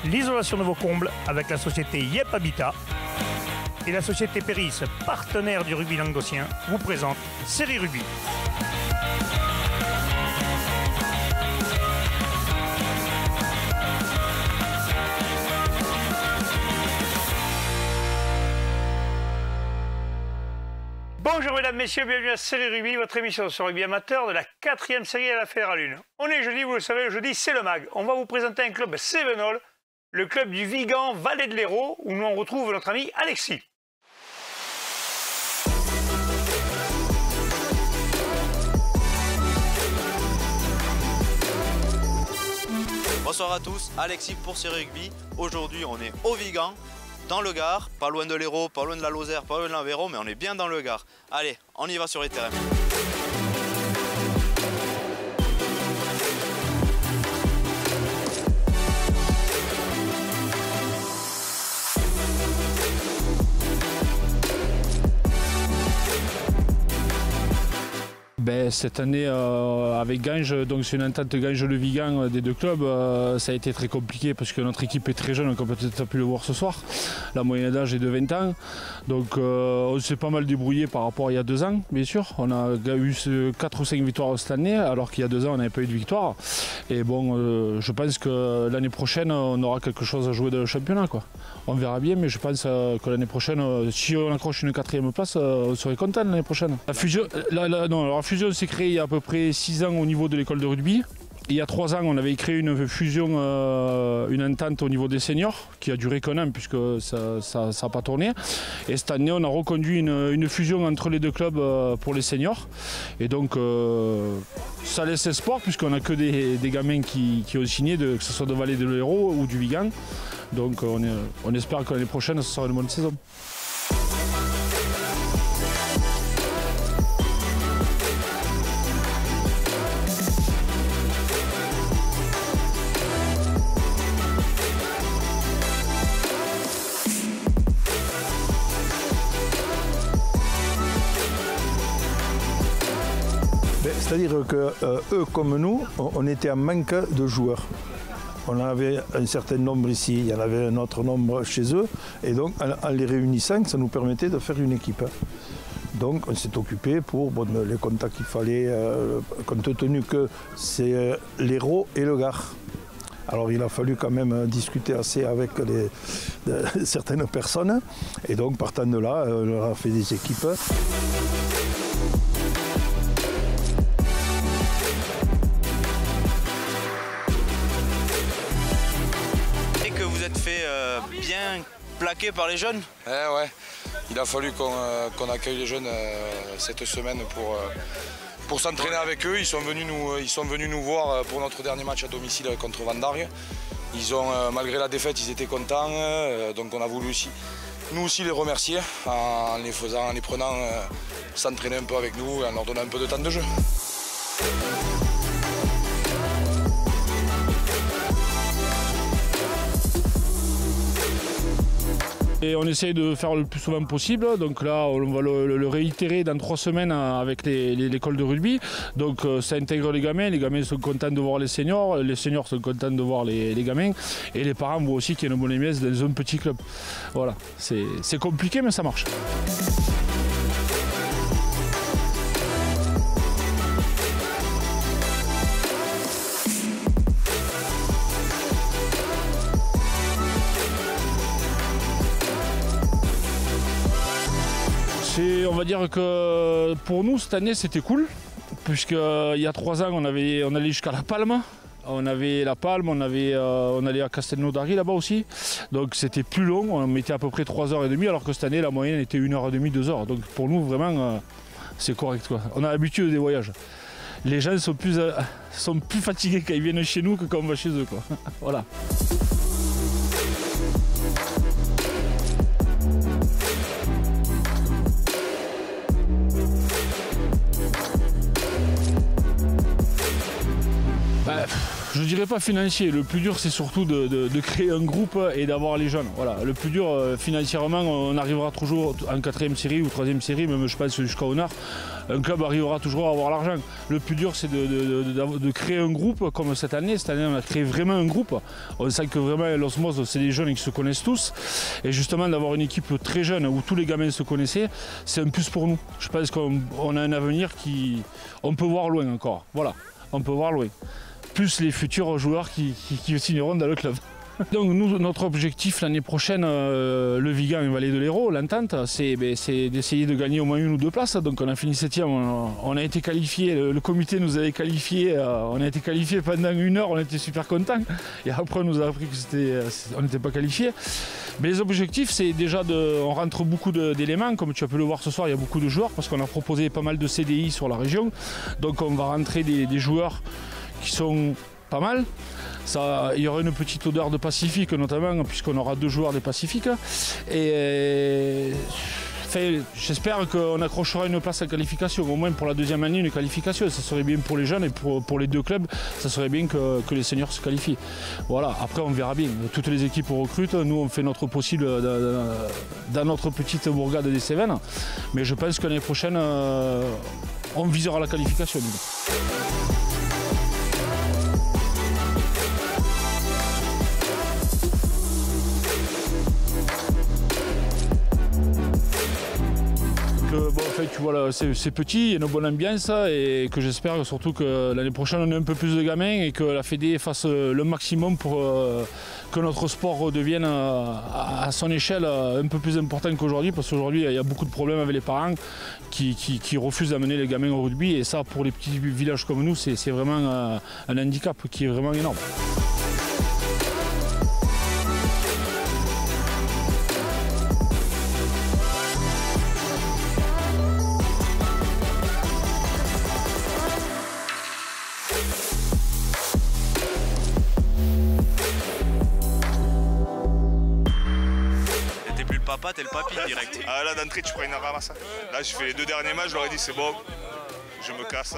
l'isolation de vos combles avec la société Yep Habitat. Et la société Péris, partenaire du rugby languedocien, vous présente Série Rugby. Bonjour mesdames, messieurs, bienvenue à Série Rugby, votre émission sur rugby amateur de la 4e série à la Fédérale 1. On est jeudi, vous le savez, le jeudi c'est le MAG. On va vous présenter un club Cévenol, le club du Vigan Vallée de l'Hérault, où nous on retrouve notre ami Alexis. Bonsoir à tous, Alexis pour Série Rugby. Aujourd'hui on est au Vigan, dans le Gard, pas loin de l'Hérault, pas loin de la Lozère, pas loin de l'Aveyron, mais on est bien dans le Gard. Allez, on y va sur les terrains. Cette année avec Ganges, donc c'est une entente Ganges-Le Vigan des deux clubs, ça a été très compliqué parce que notre équipe est très jeune, comme peut-être pu le voir ce soir. La moyenne d'âge est de 20 ans, donc on s'est pas mal débrouillé par rapport à il y a 2 ans, bien sûr. On a eu 4 ou 5 victoires cette année, alors qu'il y a 2 ans on n'avait pas eu de victoire. Et bon, je pense que l'année prochaine on aura quelque chose à jouer de championnat, quoi. On verra bien, mais je pense que l'année prochaine, si on accroche une 4e place, on serait content l'année prochaine. La fusion s'est créée il y a à peu près 6 ans au niveau de l'école de rugby. Il y a 3 ans, on avait créé une fusion, une entente au niveau des seniors, qui a duré qu'un an puisque ça n'a pas tourné. Et cette année, on a reconduit une fusion entre les deux clubs pour les seniors. Et donc, ça laisse espoir puisqu'on n'a que des gamins qui ont signé, que ce soit de Vallée de l'Hérault ou du Vigan. Donc, on espère que l'année prochaine, ce sera une bonne saison. C'est-à-dire que eux comme nous, on était en manque de joueurs. On avait un certain nombre ici, il y en avait un autre nombre chez eux, et donc en les réunissant, ça nous permettait de faire une équipe. Donc on s'est occupé pour les contacts qu'il fallait, compte tenu que c'est l'Hérault et le Gard. Alors il a fallu quand même discuter assez avec certaines personnes, et donc partant de là, on leur a fait des équipes. Bien plaqué par les jeunes. Ouais, il a fallu qu'on accueille les jeunes cette semaine pour s'entraîner avec eux. Ils sont venus nous voir pour notre dernier match à domicile contre Vendargue. Malgré la défaite, ils étaient contents, donc on a voulu aussi, nous aussi les remercier en les prenant s'entraîner un peu avec nous et en leur donnant un peu de temps de jeu. Et on essaye de faire le plus souvent possible, donc là on va le réitérer dans 3 semaines avec l'école de rugby. Donc ça intègre les gamins sont contents de voir les seniors sont contents de voir les gamins, et les parents voient aussi qu'il y a une bonne ambiance dans un petit club. Voilà, c'est compliqué mais ça marche. On va dire que pour nous cette année c'était cool, puisqu'il y a 3 ans on allait jusqu'à La Palme. On avait La Palme, on allait à Castelnaudary là-bas aussi. Donc c'était plus long, on mettait à peu près 3h30, alors que cette année la moyenne était 1h30, 2h. Donc pour nous vraiment c'est correct, quoi. On a l'habitude des voyages. Les gens sont plus fatigués quand ils viennent chez nous que quand on va chez eux, quoi. Voilà. Je ne dirais pas financier, le plus dur c'est surtout de créer un groupe et d'avoir les jeunes. Voilà. Le plus dur financièrement, on arrivera toujours en 4e série ou 3e série, même je pense jusqu'à honneur. Un club arrivera toujours à avoir l'argent. Le plus dur c'est de créer un groupe comme cette année. Cette année on a créé vraiment un groupe. On sent que vraiment l'osmose c'est des jeunes qui se connaissent tous. Et justement d'avoir une équipe très jeune où tous les gamins se connaissaient, c'est un plus pour nous. Je pense qu'on a un avenir on peut voir loin encore. Voilà, on peut voir loin. Plus les futurs joueurs qui signeront dans le club. Donc nous, notre objectif l'année prochaine, le Vigan et Vallée de l'Hérault, l'entente, c'est d'essayer de gagner au moins 1 ou 2 places. Donc on a fini 7e, on a été qualifié, le comité nous avait qualifié, on a été qualifié pendant 1 heure, on était super contents. Et après on nous a appris qu'on n'était pas qualifié. Mais les objectifs, c'est déjà on rentre beaucoup d'éléments, comme tu as pu le voir ce soir, il y a beaucoup de joueurs parce qu'on a proposé pas mal de CDI sur la région. Donc on va rentrer des joueurs qui sont pas mal. Il y aura une petite odeur de Pacifique notamment puisqu'on aura 2 joueurs des Pacifiques. Et j'espère qu'on accrochera une place en qualification, au moins pour la 2e année une qualification. Ça serait bien pour les jeunes et pour les 2 clubs, ça serait bien que les seniors se qualifient. Voilà, après on verra bien. Toutes les équipes recrutent, nous on fait notre possible dans notre petite bourgade des Cévennes. Mais je pense que l'année prochaine, on visera la qualification. Bon, en fait, tu vois, c'est petit, il y a une bonne ambiance et que j'espère surtout que l'année prochaine on ait un peu plus de gamins et que la Fédé fasse le maximum pour que notre sport redevienne à son échelle un peu plus important qu'aujourd'hui, parce qu'aujourd'hui il y a beaucoup de problèmes avec les parents qui refusent d'amener les gamins au rugby, et ça pour les petits villages comme nous c'est vraiment un handicap qui est vraiment énorme. Papa, t'es le papy direct. Ah là d'entrée tu prends une ramasse. Là j'ai fait les 2 derniers matchs, je leur ai dit c'est bon, je me casse,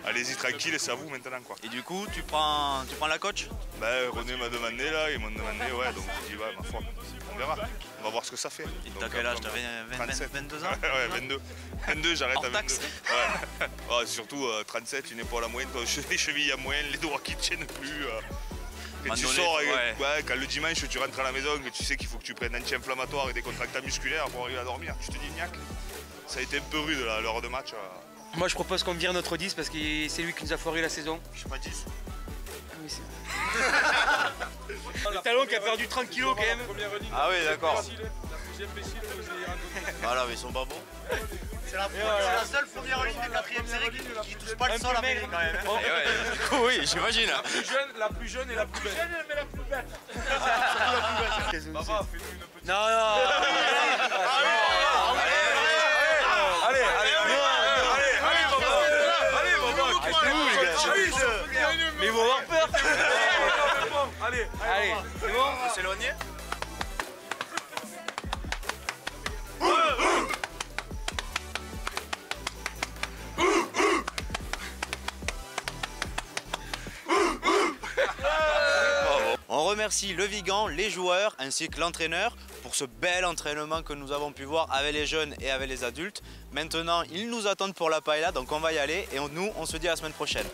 allez-y tranquille, c'est à vous maintenant quoi. Et du coup tu prends la coach? Ben René m'a demandé là, ils m'ont demandé ouais, donc j'ai dit ouais ma foi, on verra, on va voir ce que ça fait. Et t'as quel âge? T'avais 22 ans? Ouais 22. 22 j'arrête à 22. Ouais. Ouais, surtout 37, une épaule à moyenne, les chevilles à moyenne, les doigts qui ne tiennent plus. Et tu sors, quand le dimanche tu rentres à la maison et tu sais qu'il faut que tu prennes anti-inflammatoire et des contractants musculaires pour arriver à dormir, tu te dis niaque. Ça a été un peu rude l'heure de match. Moi je propose qu'on vire notre 10 parce que c'est lui qui nous a foiré la saison. Je suis pas 10. Ah oui c'est vrai. Le talon qui a perdu 30 kilos quand même. Ah oui d'accord. Voilà mais ils sont pas bons. C'est la seule première ligne de 4e série qui touche pas le sol à mêler quand même. Du coup oui, j'imagine. La plus jeune et la plus belle. Mais la plus bête. Papa, fais-nous une petite. Non. Allez, Mais ils vont avoir peur. Allez, c'est bon. On peut s'éloigner? On remercie le Vigan, les joueurs ainsi que l'entraîneur pour ce bel entraînement que nous avons pu voir avec les jeunes et avec les adultes. Maintenant, ils nous attendent pour la paella, donc on va y aller et nous, on se dit à la semaine prochaine.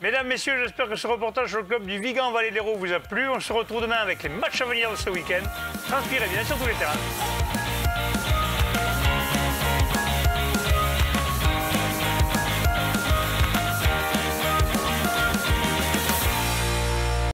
Mesdames, messieurs, j'espère que ce reportage sur le club du Vigan Vallée de l'Hérault vous a plu. On se retrouve demain avec les matchs à venir de ce week-end. Transpirez bien sur tous les terrains.